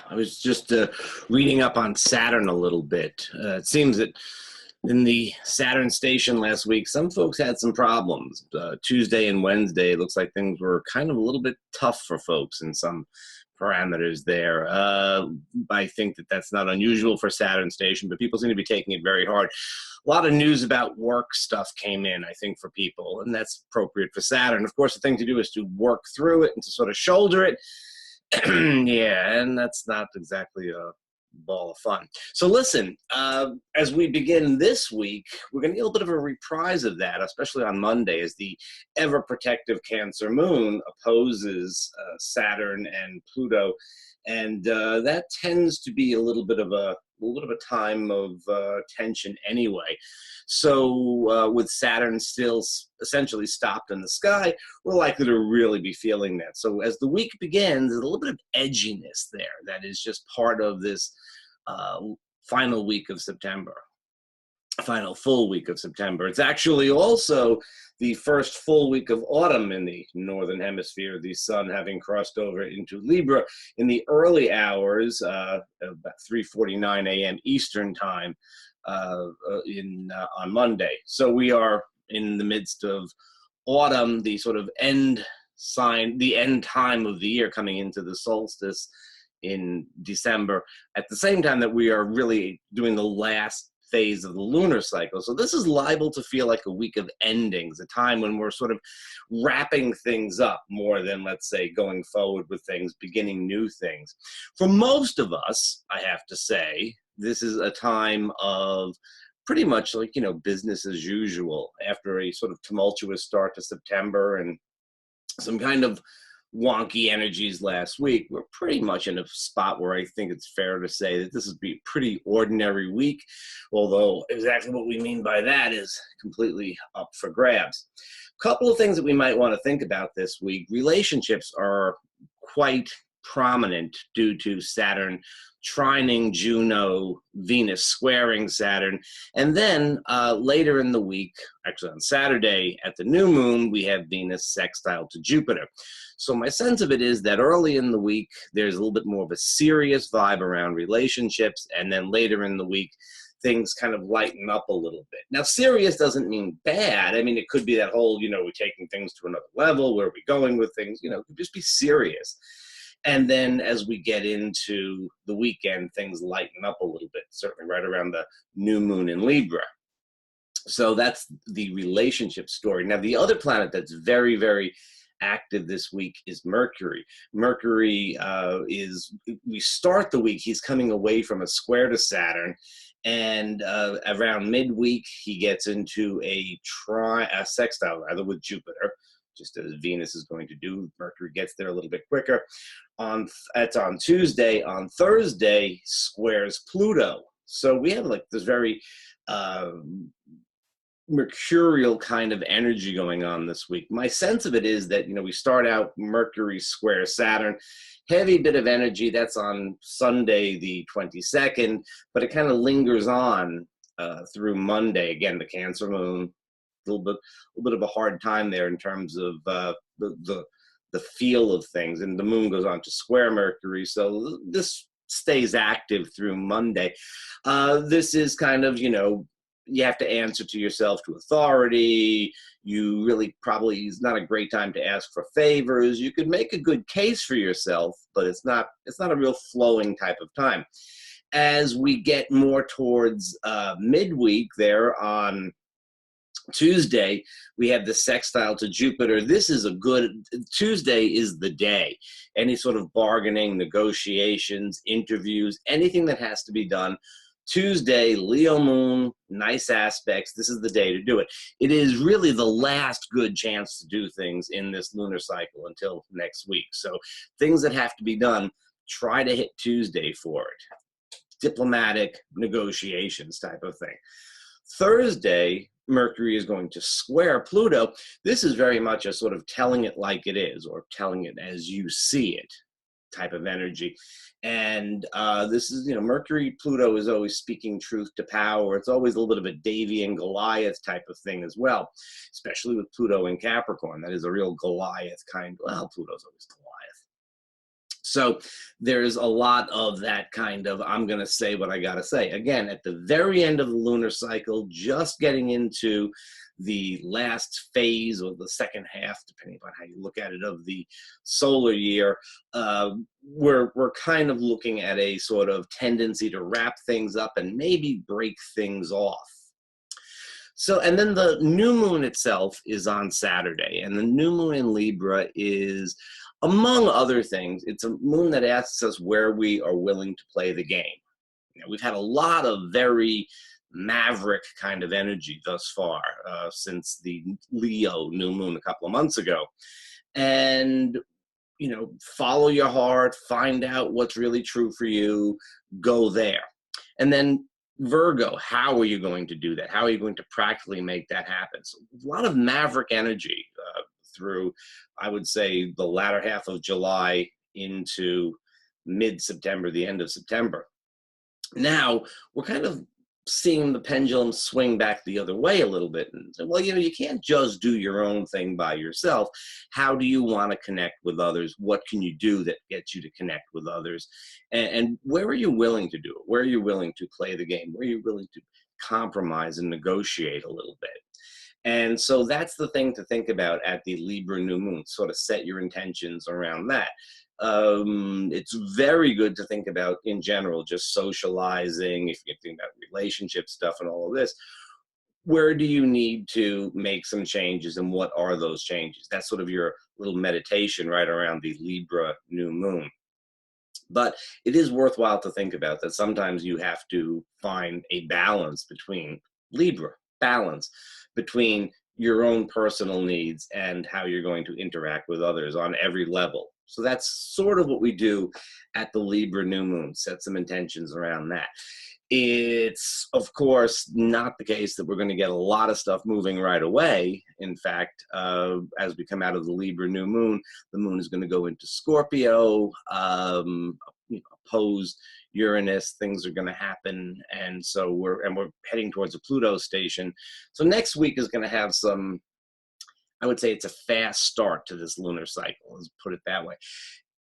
I was just reading up on Saturn a little bit. It seems that in the Saturn station last week, some folks had some problems. Tuesday and Wednesday, it looks like things were kind of a little bit tough for folks in some parameters there. I think that that's not unusual for Saturn station, but people seem to be taking it very hard. A lot of news about work stuff came in, I think, for people, and that's appropriate for Saturn. Of course, the thing to do is to work through it and to sort of shoulder it. Yeah, and that's not exactly a ball of fun. So listen, as we begin this week, we're going to get a little bit of a reprise of that, especially on Monday, as the ever-protective Cancer moon opposes Saturn and Pluto, and that tends to be a little bit of a time of tension anyway. So with Saturn still essentially stopped in the sky, we're likely to really be feeling that. So as the week begins, there's a little bit of edginess there that is just part of this final week of September, final full week of September. It's actually also the first full week of autumn in the northern hemisphere, the sun having crossed over into Libra in the early hours, about 3:49 a.m. Eastern time on Monday. So we are in the midst of autumn, the sort of end time of the year, coming into the solstice in December, at the same time that we are really doing the last phase of the lunar cycle. So this is liable to feel like a week of endings, a time when we're sort of wrapping things up more than, let's say, going forward with things, beginning new things. For most of us, I have to say, this is a time of pretty much like, business as usual after a sort of tumultuous start to September and some kind of wonky energies last week. We're pretty much in a spot where I think it's fair to say that this would be a pretty ordinary week, although exactly what we mean by that is completely up for grabs. A couple of things that we might want to think about this week. Relationships are quite prominent due to Saturn trining Juno, Venus squaring Saturn, and then later in the week, actually on Saturday at the new moon, we have Venus sextile to Jupiter. So my sense of it is that early in the week, there's a little bit more of a serious vibe around relationships, and then later in the week, things kind of lighten up a little bit. Now, serious doesn't mean bad. I mean, it could be that whole, we're taking things to another level, where are we going with things, it could just be serious. And then as we get into the weekend, things lighten up a little bit, certainly right around the new moon in Libra. So that's the relationship story. Now, the other planet that's very, very active this week is Mercury. Mercury we start the week, he's coming away from a square to Saturn, and around midweek, he gets into a sextile with Jupiter, just as Venus is going to do. Mercury gets there a little bit quicker. It's on Tuesday. On Thursday, squares Pluto. So we have like this very mercurial kind of energy going on this week. My sense of it is that, we start out Mercury square Saturn, heavy bit of energy. That's on Sunday, the 22nd, but it kind of lingers on through Monday. Again, the Cancer moon, a little bit of a hard time there in terms of the feel of things, and the moon goes on to square Mercury, so this stays active through Monday. This is kind of, you have to answer to yourself, to authority. You really probably, it's not a great time to ask for favors. You could make a good case for yourself, but it's not a real flowing type of time. As we get more towards midweek there on Tuesday, we have the sextile to Jupiter. Tuesday is the day. Any sort of bargaining, negotiations, interviews, anything that has to be done. Tuesday, Leo moon, nice aspects. This is the day to do it. It is really the last good chance to do things in this lunar cycle until next week. So things that have to be done, try to hit Tuesday for it. Diplomatic negotiations type of thing. Thursday, Mercury is going to square Pluto. This is very much a sort of telling it like it is, or telling it as you see it type of energy. And this is, Mercury, Pluto is always speaking truth to power. It's always a little bit of a Davy and Goliath type of thing as well, especially with Pluto in Capricorn. That is a real Goliath kind. Well, Pluto's always Goliath. So there's a lot of that kind of, I'm going to say what I got to say. Again, at the very end of the lunar cycle, just getting into the last phase or the second half, depending on how you look at it, of the solar year, we're kind of looking at a sort of tendency to wrap things up and maybe break things off. So, and then the new moon itself is on Saturday, and the new moon in Libra is, among other things, it's a moon that asks us where we are willing to play the game. You know, we've had a lot of very maverick kind of energy thus far since the Leo new moon a couple of months ago. And, you know, follow your heart, find out what's really true for you, go there. And then Virgo, how are you going to do that? How are you going to practically make that happen? So a lot of maverick energy through, I would say, the latter half of July into mid-September, the end of September. Now, we're kind of seeing the pendulum swing back the other way a little bit. And say, well, you know, you can't just do your own thing by yourself. How do you want to connect with others? What can you do that gets you to connect with others? And where are you willing to do it? Where are you willing to play the game? Where are you willing to compromise and negotiate a little bit? And so that's the thing to think about at the Libra new moon, sort of set your intentions around that. It's very good to think about in general, just socializing, if you think about relationship stuff and all of this. Where do you need to make some changes, and what are those changes? That's sort of your little meditation right around the Libra new moon. But it is worthwhile to think about that sometimes you have to find a balance between Libra, balance between your own personal needs and how you're going to interact with others on every level. So that's sort of what we do at the Libra new moon, set some intentions around that. It's, of course, not the case that we're going to get a lot of stuff moving right away. In fact, as we come out of the Libra new moon, the moon is going to go into Scorpio, oppose Uranus. Things are going to happen, and so we're heading towards a Pluto station. So next week is going to have some, I would say it's a fast start to this lunar cycle, let's put it that way.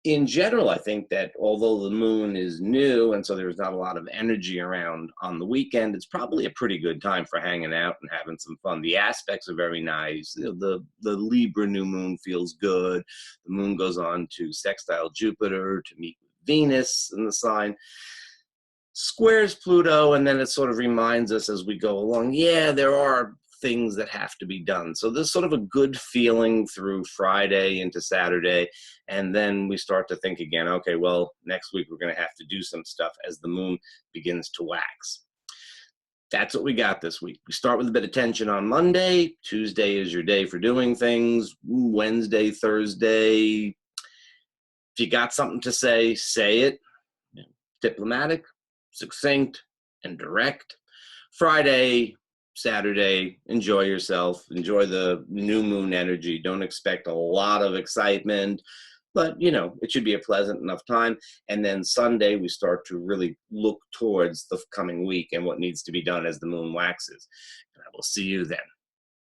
In general, I think that although the moon is new and so there's not a lot of energy around on the weekend, it's probably a pretty good time for hanging out and having some fun. The aspects are very nice. The Libra new moon feels good. The moon goes on to sextile Jupiter to meet with Venus in the sign, squares Pluto, and then it sort of reminds us as we go along, yeah, there are things that have to be done. So there's sort of a good feeling through Friday into Saturday, and then we start to think again, okay, well, next week we're going to have to do some stuff as the moon begins to wax. That's what we got this week. We start with a bit of tension on Monday. Tuesday is your day for doing things. Wednesday, Thursday, if you got something to say it. Diplomatic, succinct, and direct. Friday, Saturday, enjoy yourself, enjoy the new moon energy. Don't expect a lot of excitement, but you know, it should be a pleasant enough time. And then Sunday, we start to really look towards the coming week and what needs to be done as the moon waxes. And I will see you then.